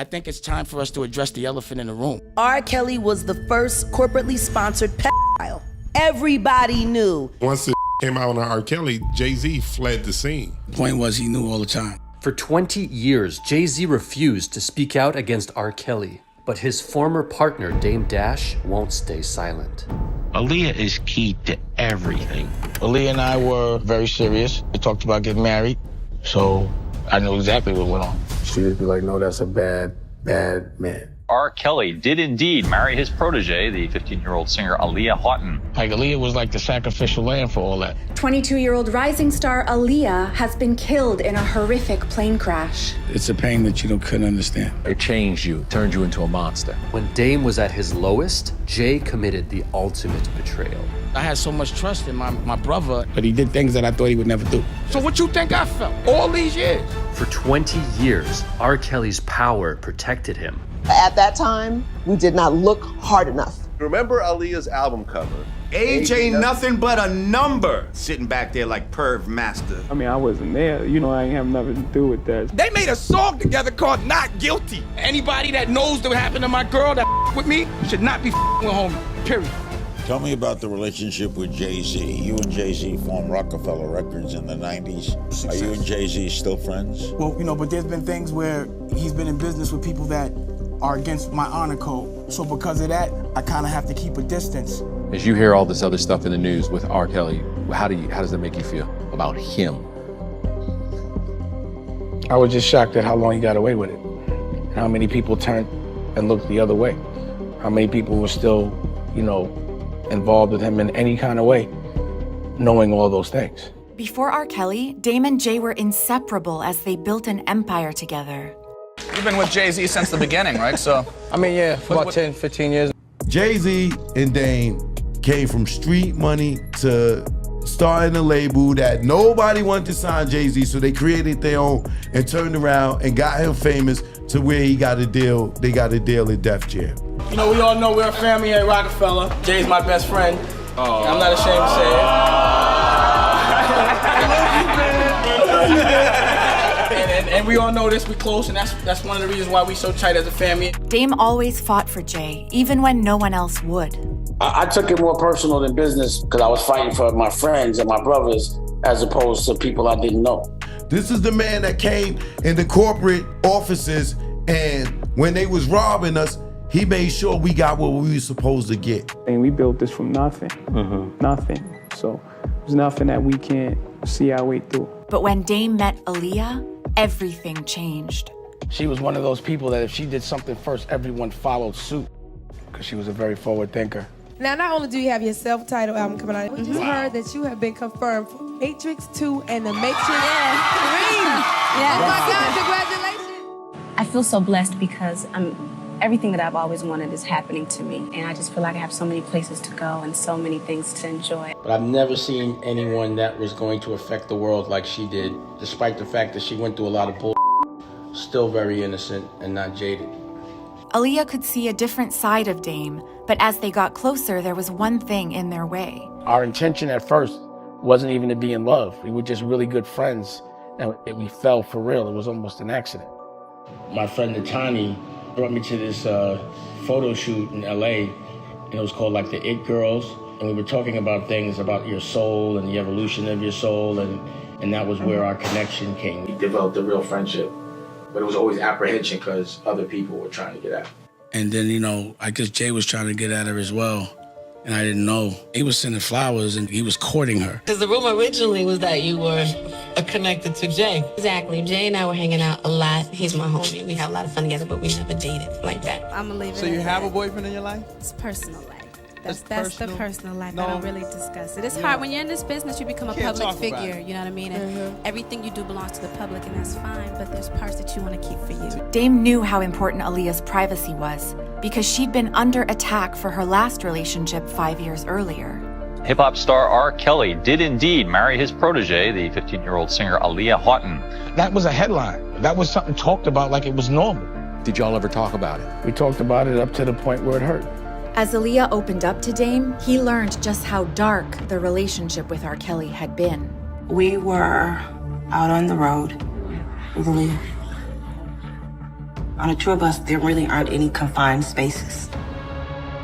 I think it's time for us to address the elephant in the room. R. Kelly was the first corporately sponsored pedophile. Everybody knew. Once it came out on R. Kelly, Jayz fled the scene. Point was, he knew all the time. For 20 years, Jayz refused to speak out against R. Kelly, but his former partner, Dame Dash, won't stay silent. Aaliyah is key to everything. Aaliyah and I were very serious. We talked about getting married, so I knew exactly what went on. She would be like, no, that's a bad man. R. Kelly did indeed marry his protege, the 15-year-old singer Aaliyah Houghton. Like, Aaliyah was like the sacrificial lamb for all that. 22-year-old rising star Aaliyah has been killed in a horrific plane crash. It's a pain that you couldn't understand. It changed you, turned you into a monster. When Dame was at his lowest, Jay committed the ultimate betrayal. I had so much trust in my brother, but he did things that I thought he would never do. So what you think I felt all these years? For 20 years, R. Kelly's power protected him. At that time, we did not look hard enough. Remember Aaliyah's album cover? Age ain't nothing but a number. Sitting back there like Perv Master. I mean, I wasn't there. You know, I ain't have nothing to do with that. They made a song together called Not Guilty. Anybody that knows what happened to my girl that with me should not be with homie, period. Tell me about the relationship with Jay-Z. You and Jay-Z formed Rockefeller Records in the 90s. Are you and Jay-Z still friends? Well, but there's been things where he's been in business with people that are against my honor code. So because of that, I kind of have to keep a distance. As you hear all this other stuff in the news with R. Kelly, how does that make you feel about him? I was just shocked at how long he got away with it. How many people turned and looked the other way. How many people were still, involved with him in any kind of way, knowing all those things. Before R. Kelly, Dame and Jay were inseparable as they built an empire together. You've been with Jay-Z since the beginning, right? So, I mean, yeah, for about 10, 15 years. Jay-Z and Dame came from street money to starting a label that nobody wanted to sign Jay-Z, so they created their own and turned around and got him famous to where he got a deal. They got a deal at Def Jam. We all know we're a family here at Rockefeller. Jay's my best friend. I'm not ashamed to say it. and we all know this, we close, and that's one of the reasons why we so tight as a family. Dame always fought for Jay, even when no one else would. I took it more personal than business because I was fighting for my friends and my brothers as opposed to people I didn't know. This is the man that came in the corporate offices, and when they was robbing us, he made sure we got what we were supposed to get. And we built this from nothing, nothing. So there's nothing that we can't see our way through. But when Dame met Aaliyah, everything changed. She was one of those people that if she did something first, everyone followed suit, because she was a very forward thinker. Now, not only do you have your self-titled album coming out, we just heard that you have been confirmed for Matrix 2 and The Matrix 3. Yeah. Oh my God, congratulations. I feel so blessed because everything that I've always wanted is happening to me. And I just feel like I have so many places to go and so many things to enjoy. But I've never seen anyone that was going to affect the world like she did, despite the fact that she went through a lot of bull. Still very innocent and not jaded. Aaliyah could see a different side of Dame, but as they got closer, there was one thing in their way. Our intention at first wasn't even to be in love. We were just really good friends, and we fell for real. It was almost an accident. My friend Natani brought me to this photo shoot in LA, and it was called like the It Girls, and we were talking about things about your soul and the evolution of your soul, and that was where our connection came. We developed a real friendship, but it was always apprehension because other people were trying to get at her. And then, I guess Jay was trying to get at her as well, and I didn't know. He was sending flowers, and he was courting her. Because the rumor originally was that you were connected to Jay. Exactly. Jay and I were hanging out a lot. He's my homie. We have a lot of fun together, but we never dated like that. I'm gonna leave it. So you have a boyfriend in your life? It's personal life. That's personal? the personal life. No. I don't really discuss it. It's hard when you're in this business. You become a public figure. You know what I mean? And everything you do belongs to the public, and that's fine. But there's parts that you want to keep for you. Dame knew how important Aaliyah's privacy was because she'd been under attack for her last relationship 5 years earlier. Hip-hop star R. Kelly did indeed marry his protege, the 15-year-old singer Aaliyah Houghton. That was a headline. That was something talked about like it was normal. Did y'all ever talk about it? We talked about it up to the point where it hurt. As Aaliyah opened up to Dame, he learned just how dark the relationship with R. Kelly had been. We were out on the road with Aaliyah. On a tour bus, there really aren't any confined spaces.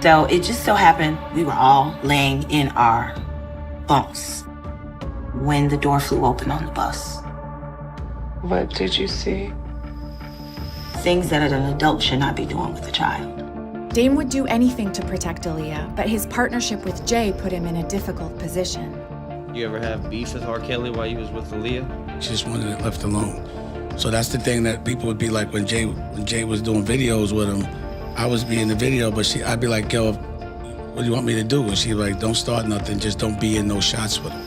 So it just so happened we were all laying in our bunks when the door flew open on the bus. What did you see? Things that an adult should not be doing with a child. Dame would do anything to protect Aaliyah, but his partnership with Jay put him in a difficult position. You ever have beef with R. Kelly while you was with Aaliyah? She just wanted it left alone. So that's the thing that people would be like when Jay was doing videos with him, I was be in the video, but I'd be like, yo, what do you want me to do? And she'd be like, don't start nothing, just don't be in those shots with him.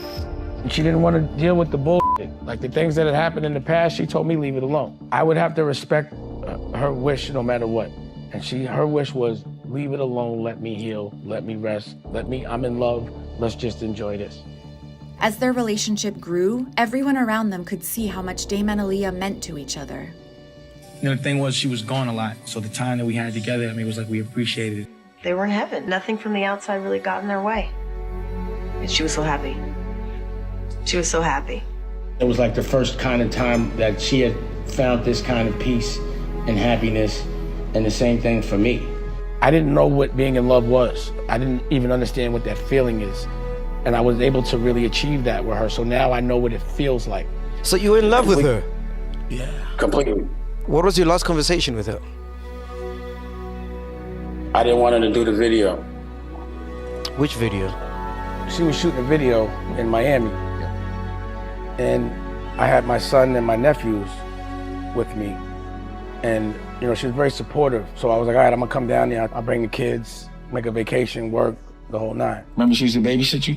And she didn't want to deal with the bullshit. Like the things that had happened in the past, she told me leave it alone. I would have to respect her wish no matter what. And her wish was leave it alone, let me heal, let me rest, I'm in love, let's just enjoy this. As their relationship grew, everyone around them could see how much Dame and Aaliyah meant to each other. You know, the thing was she was gone a lot, so the time that we had together, I mean, it was like we appreciated it. They were in heaven. Nothing from the outside really got in their way. And she was so happy. She was so happy. It was like the first kind of time that she had found this kind of peace and happiness, and the same thing for me. I didn't know what being in love was. I didn't even understand what that feeling is. And I was able to really achieve that with her, so now I know what it feels like. So you were in love with her? Yeah. Completely. What was your last conversation with her? I didn't want her to do the video. Which video? She was shooting a video in Miami. And I had my son and my nephews with me. And, you know, she was very supportive. So I was like, all right, I'm gonna come down there. I'll bring the kids, make a vacation, work, the whole nine. Remember she used to babysit you?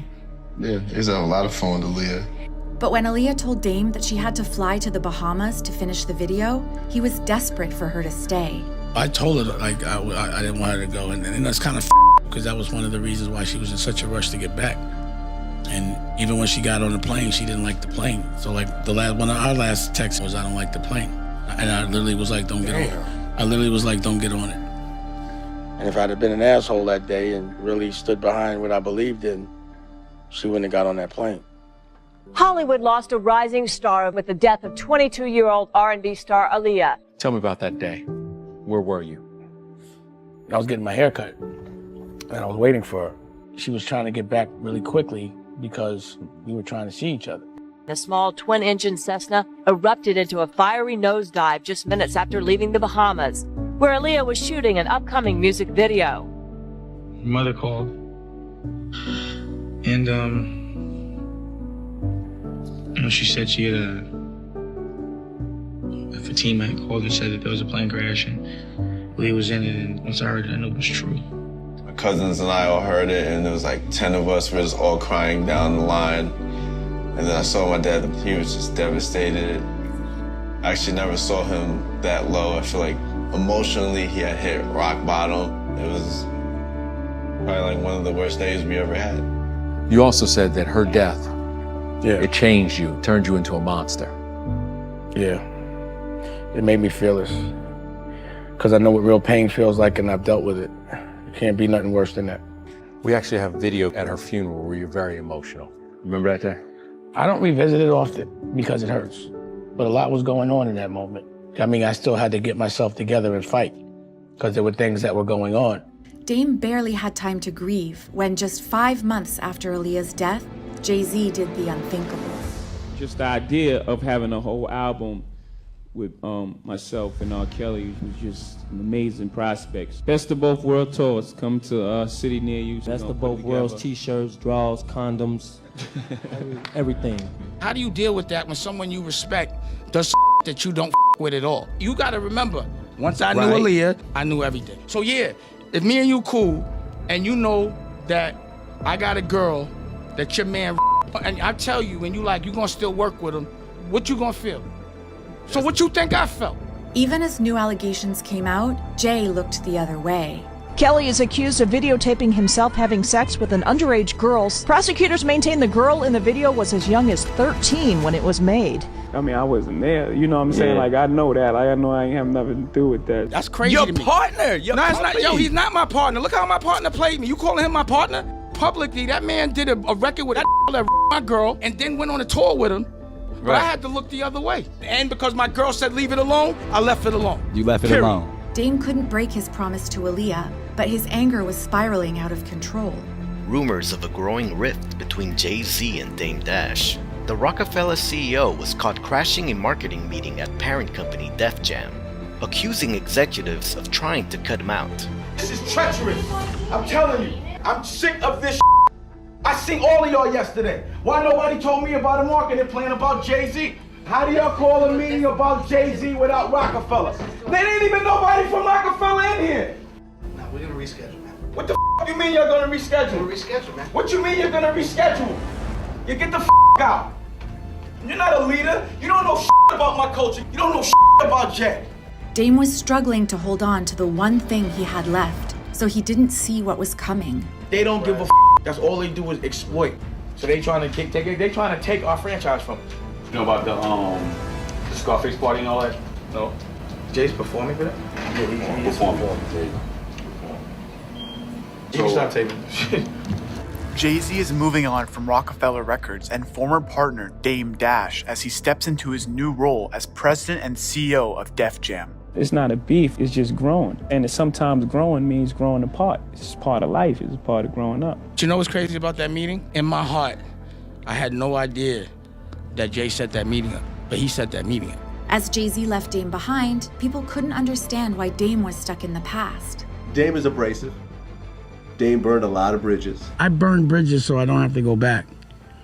Yeah, it's a lot of fun with Aaliyah. But when Aaliyah told Dame that she had to fly to the Bahamas to finish the video, he was desperate for her to stay. I told her, like, I didn't want her to go. And that's kind of because that was one of the reasons why she was in such a rush to get back. And even when she got on the plane, she didn't like the plane. So, like, one of our last texts was, I don't like the plane. And I literally was like, don't get on it. I literally was like, don't get on it. And if I'd have been an asshole that day and really stood behind what I believed in, she wouldn't have got on that plane. Hollywood lost a rising star with the death of 22-year-old R&B star Aaliyah. Tell me about that day. Where were you? I was getting my hair cut, and I was waiting for her. She was trying to get back really quickly because we were trying to see each other. The small twin-engine Cessna erupted into a fiery nosedive just minutes after leaving the Bahamas, where Aaliyah was shooting an upcoming music video. Her mother called, and you know, she said she had a team had called and said that there was a plane crash and Aaliyah was in it, and once I heard it, I knew it was true. My cousins and I all heard it, and there was like 10 of us. We were just all crying down the line. And then I saw my dad. He was just devastated. I actually never saw him that low. I feel like emotionally he had hit rock bottom. It was probably like one of the worst days we ever had. You also said that her death, it changed you, turned you into a monster. Yeah, it made me fearless. Because I know what real pain feels like, and I've dealt with it. It can't be nothing worse than that. We actually have video at her funeral where you're very emotional. Remember that day? I don't revisit it often because it hurts. But a lot was going on in that moment. I mean, I still had to get myself together and fight because there were things that were going on. Dame barely had time to grieve when just 5 months after Aaliyah's death, Jay-Z did the unthinkable. Just the idea of having a whole album with myself and R. Kelly was just an amazing prospect. Best of Both World tours come to a city near you. Best of Both Worlds, t-shirts, draws, condoms, everything. How do you deal with that when someone you respect does that you don't with at all? You gotta remember, once I knew Aaliyah, I knew everything. So yeah, if me and you cool, and you know that I got a girl that your man, and I tell you, and you like, you gonna still work with him, what you gonna feel? So what you think I felt? Even as new allegations came out, Jay looked the other way. Kelly is accused of videotaping himself having sex with an underage girl. Prosecutors maintain the girl in the video was as young as 13 when it was made. I mean, I wasn't there. You know what I'm saying? Like, I know that. I know I ain't have nothing to do with that. That's crazy Your to me. partner. No, it's not. Yo, he's not my partner. Look how my partner played me. You calling him my partner? Publicly, that man did a record with that my girl and then went on a tour with him. But I had to look the other way. And because my girl said leave it alone, I left it alone. You left it alone. Dame couldn't break his promise to Aaliyah, but his anger was spiraling out of control. Rumors of a growing rift between Jay-Z and Dame Dash. The Rockefeller CEO was caught crashing a marketing meeting at parent company Def Jam, accusing executives of trying to cut him out. This is treacherous. I'm telling you, I'm sick of this. I seen all of y'all yesterday. Why nobody told me about a marketing plan about Jay-Z? How do y'all call a meeting about Jay-Z without Rockefeller? There ain't even nobody from Rockefeller in here. Nah, we're gonna reschedule, man. What the you mean you're gonna reschedule? We're gonna reschedule, man. What you mean you're gonna reschedule? You get the out. You're not a leader. You don't know about my culture. You don't know about Jay. Dame was struggling to hold on to the one thing he had left, so he didn't see what was coming. They don't give a That's all they do is exploit. So they trying to take our franchise from us. You know about the Scarface party and all that? No. Jay's performing for that? Yeah, he is performing. You can stop taping this shit. Jay-Z is moving on from Rockefeller Records and former partner Dame Dash as he steps into his new role as president and CEO of Def Jam. It's not a beef, it's just growing. And sometimes growing means growing apart. It's just part of life, it's part of growing up. Do you know what's crazy about that meeting? In my heart, I had no idea that Jay set that meeting up, but he set that meeting up. As Jay-Z left Dame behind, people couldn't understand why Dame was stuck in the past. Dame is abrasive. Dame burned a lot of bridges. I burned bridges so I don't have to go back.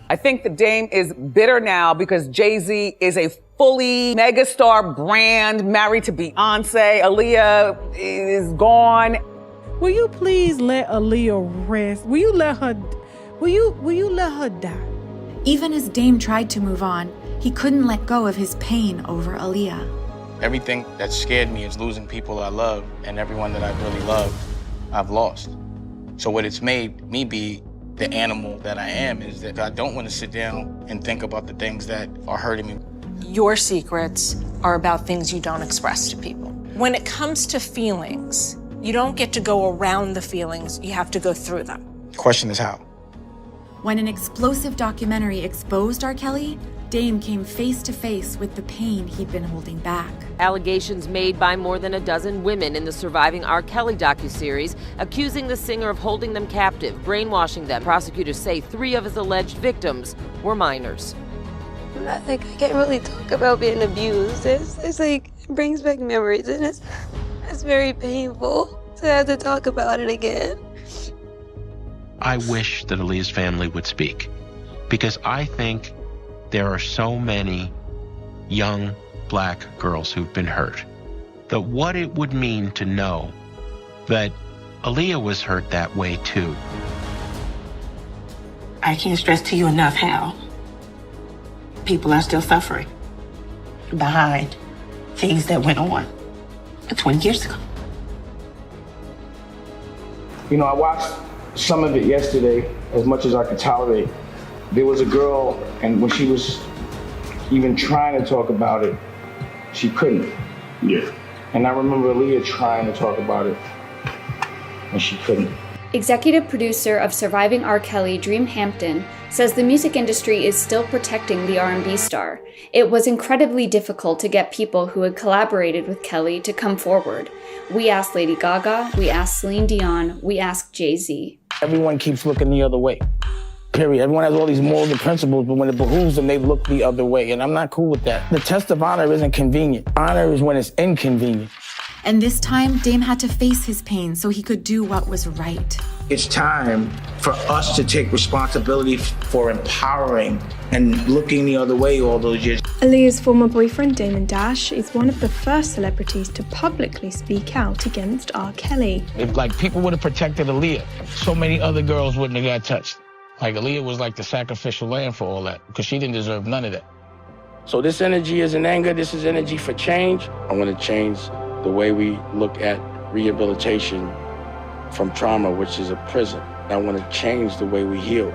I think that Dame is bitter now because Jay-Z is a fully megastar brand, married to Beyonce. Aaliyah is gone. Will you please let Aaliyah rest? Will you let her die? Even as Dame tried to move on, he couldn't let go of his pain over Aaliyah. Everything that scared me is losing people I love, and everyone that I really loved, I've lost. So what it's made me be the animal that I am is that I don't want to sit down and think about the things that are hurting me. Your secrets are about things you don't express to people. When it comes to feelings, you don't get to go around the feelings, you have to go through them. The question is how? When an explosive documentary exposed R. Kelly, Dame came face to face with the pain he'd been holding back. Allegations made by more than a dozen women in the surviving R. Kelly docuseries, accusing the singer of holding them captive, brainwashing them. Prosecutors say 3 of his alleged victims were minors. I can't really talk about being abused. It's like, it brings back memories, and it's very painful to have to talk about it again. I wish that Aaliyah's family would speak, because I think there are so many young black girls who've been hurt, that what it would mean to know that Aaliyah was hurt that way too. I can't stress to you enough how people are still suffering behind things that went on 20 years ago. You know, I watched some of it yesterday as much as I could tolerate. There was a girl, and when she was even trying to talk about it, she couldn't. Yeah. And I remember Aaliyah trying to talk about it, and she couldn't. Executive producer of Surviving R. Kelly, Dream Hampton, says the music industry is still protecting the R&B star. It was incredibly difficult to get people who had collaborated with Kelly to come forward. We asked Lady Gaga, we asked Celine Dion, we asked Jay-Z. Everyone keeps looking the other way. Period. Everyone has all these morals and principles, but when it behooves them, they look the other way, and I'm not cool with that. The test of honor isn't convenient. Honor is when it's inconvenient. And this time, Dame had to face his pain so he could do what was right. It's time for us to take responsibility for empowering and looking the other way all those years. Aaliyah's former boyfriend, Damon Dash, is one of the first celebrities to publicly speak out against R. Kelly. If people would have protected Aaliyah, so many other girls wouldn't have got touched. Aaliyah was like the sacrificial lamb for all that, because she didn't deserve none of that. So this energy isn't anger, this is energy for change. I want to change the way we look at rehabilitation from trauma, which is a prison. I want to change the way we heal.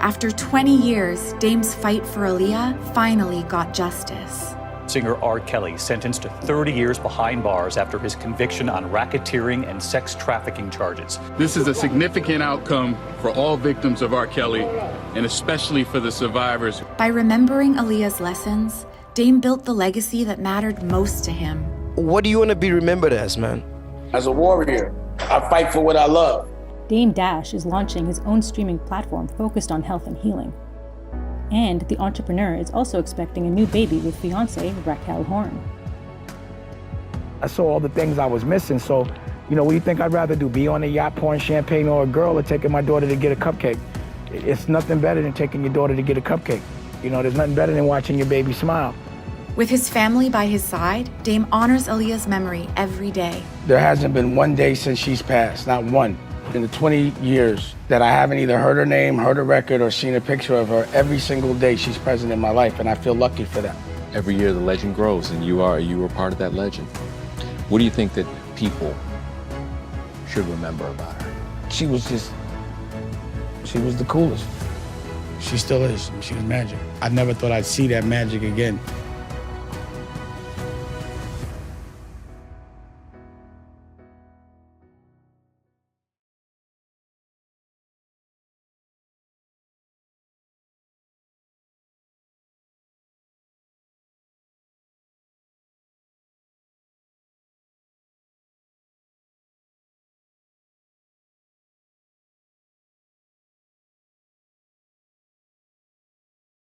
After 20 years, Dame's fight for Aaliyah finally got justice. singer R. Kelly sentenced to 30 years behind bars after his conviction on racketeering and sex trafficking charges. This is a significant outcome for all victims of R. Kelly, and especially for the survivors. By remembering Aaliyah's lessons, Dame built the legacy that mattered most to him. What do you want to be remembered as, man? As a warrior, I fight for what I love. Dame Dash is launching his own streaming platform focused on health and healing. And the entrepreneur is also expecting a new baby with fiancée Raquel Horn. I saw all the things I was missing, so, you know, what do you think I'd rather do? Be on a yacht pouring champagne or a girl, or taking my daughter to get a cupcake? It's nothing better than taking your daughter to get a cupcake. You know, there's nothing better than watching your baby smile. With his family by his side, Dame honors Aaliyah's memory every day. There hasn't been one day since she's passed, not one. In the 20 years that I haven't either heard her name, heard a record, or seen a picture of her, every single day she's present in my life, and I feel lucky for that. Every year the legend grows, and you were part of that legend. What do you think that people should remember about her? She was the coolest. She still is. She was magic. I never thought I'd see that magic again.